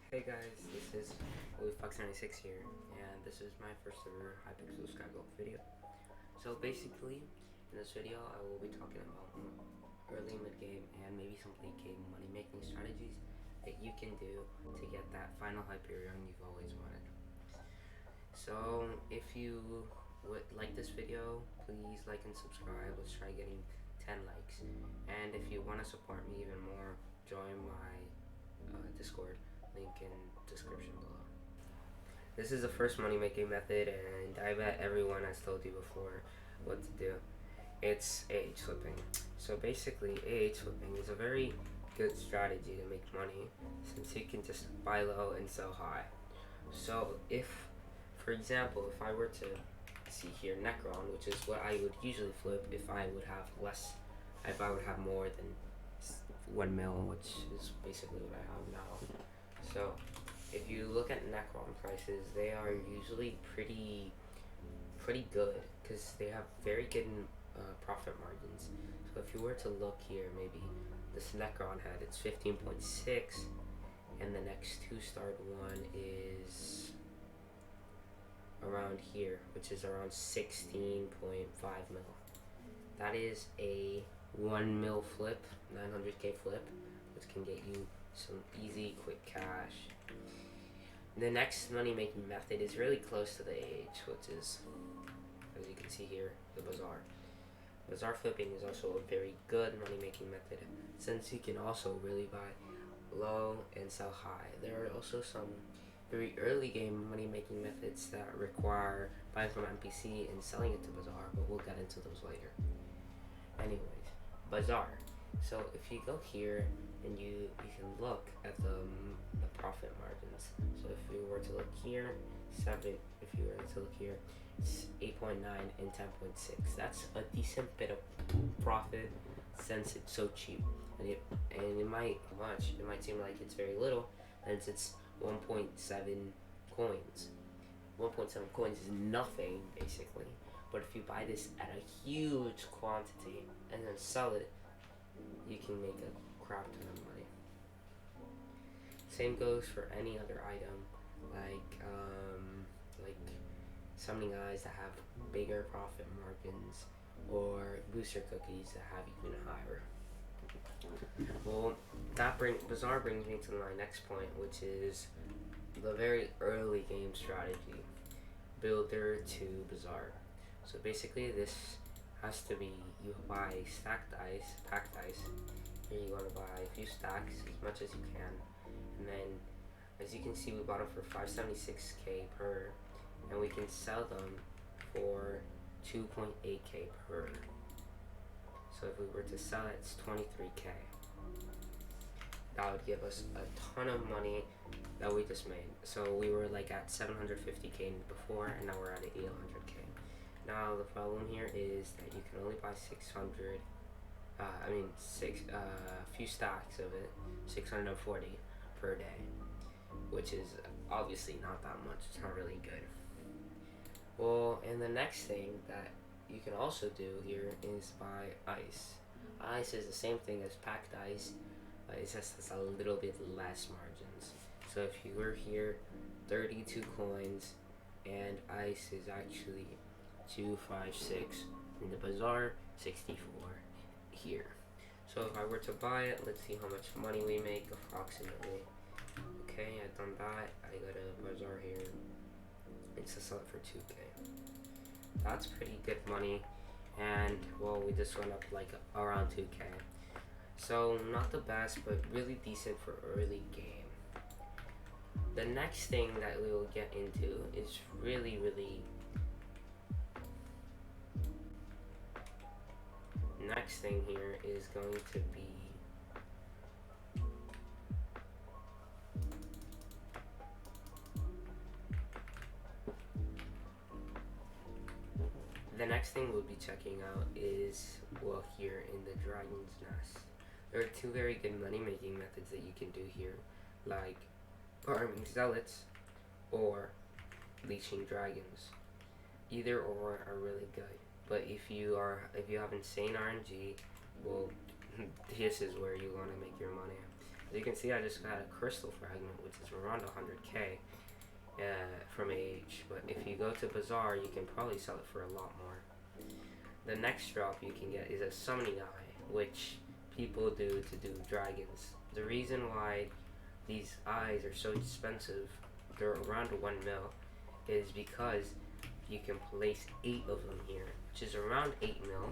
Hey guys, this is Fox96 here, and this is my first ever Hypixel Skybolt video. So basically, in this video I will be talking about early mid-game and maybe some late game money making strategies that you can do to get that final Hyperion you've always wanted. So if you would like this video, please like and subscribe. Let's try getting 10 likes. And if you want to support me even more, join my Discord, link in description below. This is the first money making method, and I bet everyone has told you before what to do. It's AH flipping. So basically, AH flipping is a very good strategy to make money since you can just buy low and sell high. So if, for example, if I were to see here Necron, which is what I would usually flip if I would have more than 1 mil, which is basically what I have now. So if you look at Necron prices, they are usually pretty good because they have very good profit margins. So if you were to look here, maybe this Necron head, it's 15.6, and the next 2-starred one is around here, which is around 16.5 mil. That is a 1 mil flip, 900k flip, which can get you some easy, quick cash. The next money making method is really close to the AH, which is, as you can see here, the Bazaar. Bazaar flipping is also a very good money making method since you can also really buy low and sell high. There are also some very early game money making methods that require buying from NPC and selling it to Bazaar, but we'll get into those later. Anyways, Bazaar. So if you go here and you can look at the profit margins. So if you were to look here, if you were to look here, it's 8.9 and 10.6. That's a decent bit of profit since it's so cheap. And it might seem like it's very little, since it's 1.7 coins. 1.7 coins is nothing basically. But if you buy this at a huge quantity and then sell it, you can make a crap ton of money. Same goes for any other item, like summoning eyes that have bigger profit margins, or booster cookies that have even higher. Well, Bazaar brings me to my next point, which is the very early game strategy, builder to Bazaar. So basically this has to be, you buy stacked dice, packed dice. Here you want to buy a few stacks, as much as you can. And then, as you can see, we bought them for 576k per, and we can sell them for 2.8k per. So if we were to sell it, it's 23k. That would give us a ton of money that we just made. So we were like at 750k before, and now we're at 800k. Now the problem here is that you can only buy 600. Few stacks of it, 640 per day, which is obviously not that much. It's not really good. Well, and the next thing that you can also do here is buy ice. Ice is the same thing as packed ice, but it just has a little bit less margins. So if you were here, 32 coins, and ice is actually 256 in the Bazaar, 64 here. So if I were to buy it, let's see how much money we make approximately. Okay, I've done that. I got a Bazaar here. It's a sell it for 2k. That's pretty good money, and well, we just went up like around 2k. So not the best, but really decent for early game. The next thing that we will get into is really next thing here is going to be the next thing we'll be checking out is, well, here in the Dragon's Nest. There are two very good money making methods that you can do here, like farming zealots or leeching dragons. Either or are really good. But if you have insane RNG, well, this is where you want to make your money. As you can see, I just got a crystal fragment, which is around 100k from AH. But if you go to Bazaar, you can probably sell it for a lot more. The next drop you can get is a summoning eye, which people do to do dragons. The reason why these eyes are so expensive, they're around 1 mil, is because you can place 8 of them here, which is around 8 mil,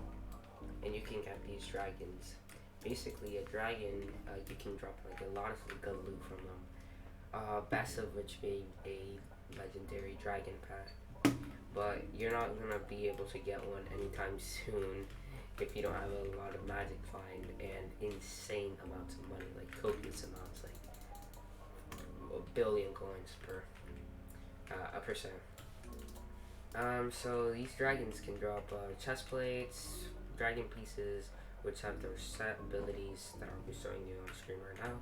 and you can get these dragons. Basically, a dragon, you can drop like a lot of good loot from them. Best of which being a legendary dragon pet. But you're not gonna be able to get one anytime soon if you don't have a lot of magic find and insane amounts of money, like copious amounts, like a billion coins per a percent. So these dragons can drop chest plates, dragon pieces, which have their set abilities that I'll be showing you on screen right now.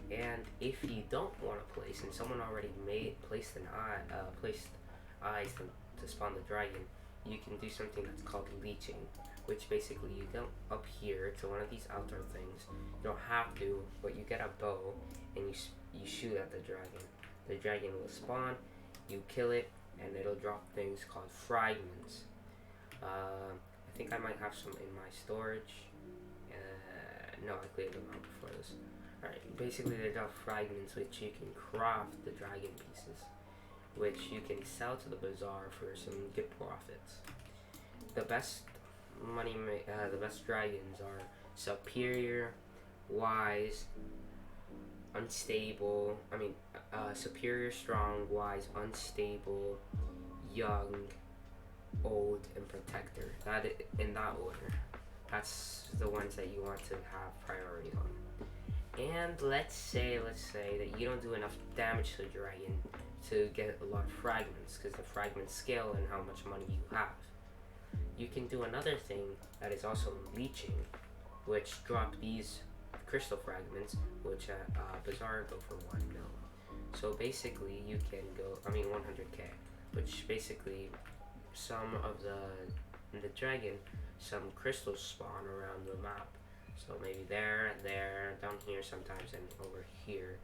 And if you don't want to place, and someone already placed eyes to spawn the dragon, you can do something that's called leeching, which basically you go up here to one of these outdoor things. You don't have to, but you get a bow and you shoot at the dragon. The dragon will spawn, you kill it, and it'll drop things called fragments. I think I might have some in my storage. No, I cleared them out before this. Alright, basically they drop fragments which you can craft the dragon pieces, which you can sell to the bazaar for some good profits. The best the best dragons are superior, wise, unstable. Superior, strong, wise, unstable, young, old, and protector. In that order. That's the ones that you want to have priority on. And let's say that you don't do enough damage to the dragon to get a lot of fragments, because the fragments scale and how much money you have. You can do another thing that is also leeching, which drop these crystal fragments, which at Bazaar go for 1 mil. So basically you can go, 100k, which basically some of the dragon, some crystals spawn around the map. So maybe there, down here sometimes, and over here,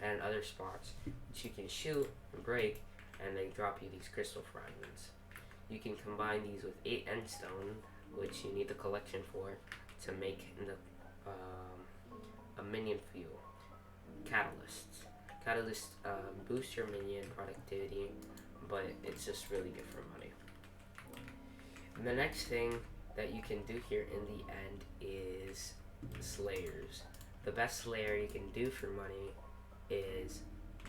and other spots, which you can shoot and break, and they drop you these crystal fragments. You can combine these with 8 endstone, which you need the collection for, to make a minion fuel. Catalysts. Catalysts boost your minion productivity, but it's just really good for money. And the next thing that you can do here in the end is slayers. The best slayer you can do for money is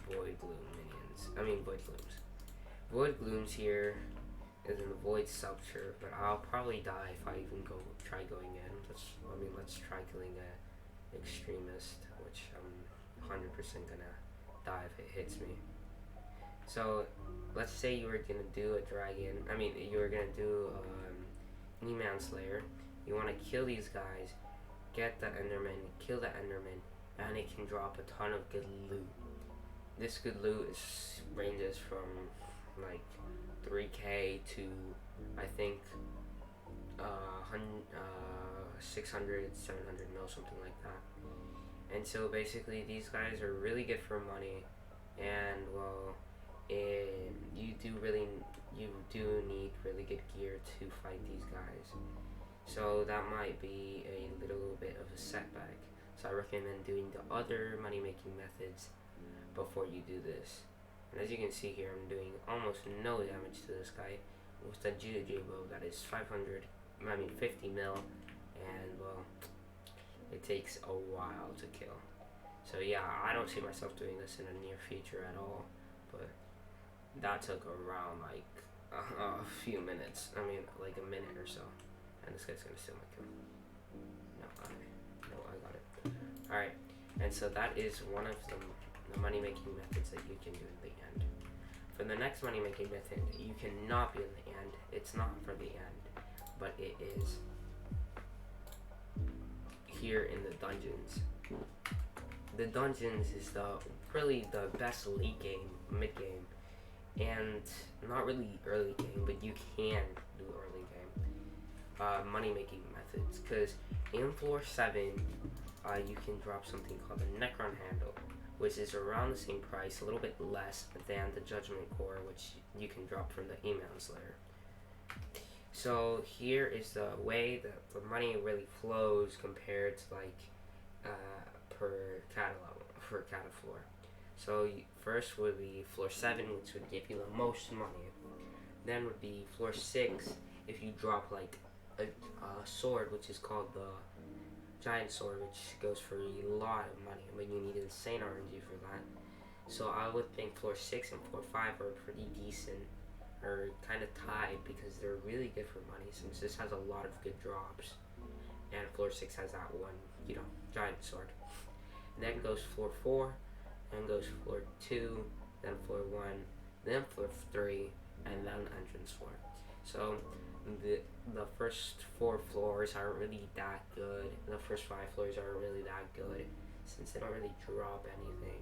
void glooms. Void glooms here is in the void sculpture, but I'll probably die if I even try going in. Let's try killing a extremist, which I'm 100% gonna die if it hits me. So let's say you were gonna do a dragon. You were gonna do Neman Slayer. You want to kill these guys, get the Enderman, kill the Enderman, and it can drop a ton of good loot. This good loot ranges from like 3k to I think 600, 700 mil, something like that. And so basically these guys are really good for money, and well, you do need really good gear to fight these guys. So that might be a little bit of a setback. So I recommend doing the other money making methods before you do this. And as you can see here, I'm doing almost no damage to this guy with the GJ bow that is 50 mil, and well, it takes a while to kill. So yeah, I don't see myself doing this in the near future at all, but that took around like a few minutes. Like a minute or so. And this guy's gonna steal my kill. No, I got it. Alright, and so that is one of the money making methods that you can do in the end. For the next money making method, you cannot be in the end. It's not for the end, but it is here in the dungeons. The dungeons is really the best late game, mid game, and not really early game, but you can do early game money making methods, because in floor 7 you can drop something called a Necron handle, which is around the same price, a little bit less than the Judgment Core, which you can drop from the Email Slayer. So here is the way that the money really flows compared to like per catalog for cata floor. So first would be floor 7, which would give you the most money. Then would be floor 6 if you drop like a sword, which is called the Giant Sword, which goes for a lot of money, but you need insane RNG for that. So I would think floor 6 and floor 5 are pretty decent, or kind of tied, because they're really good for money since this has a lot of good drops. And floor 6 has that one, Giant Sword. And then goes floor 4, then goes floor 2, then floor 1, then floor 3, and then entrance floor. So the first 4 floors aren't really that good. The first 5 floors aren't really that good since they don't really drop anything.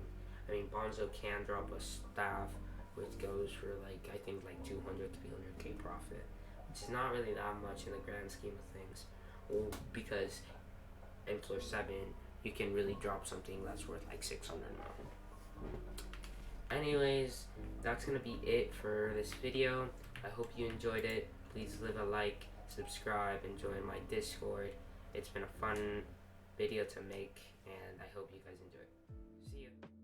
I mean, Bonzo can drop a staff, which goes for like, I think like 200 to 300k profit, which is not really that much in the grand scheme of things. Well, because in floor 7 you can really drop something that's worth like 600 million. Anyways, that's gonna be it for this video. I hope you enjoyed it. Please leave a like, subscribe, and join my Discord. It's been a fun video to make, and I hope you guys enjoy it. See you.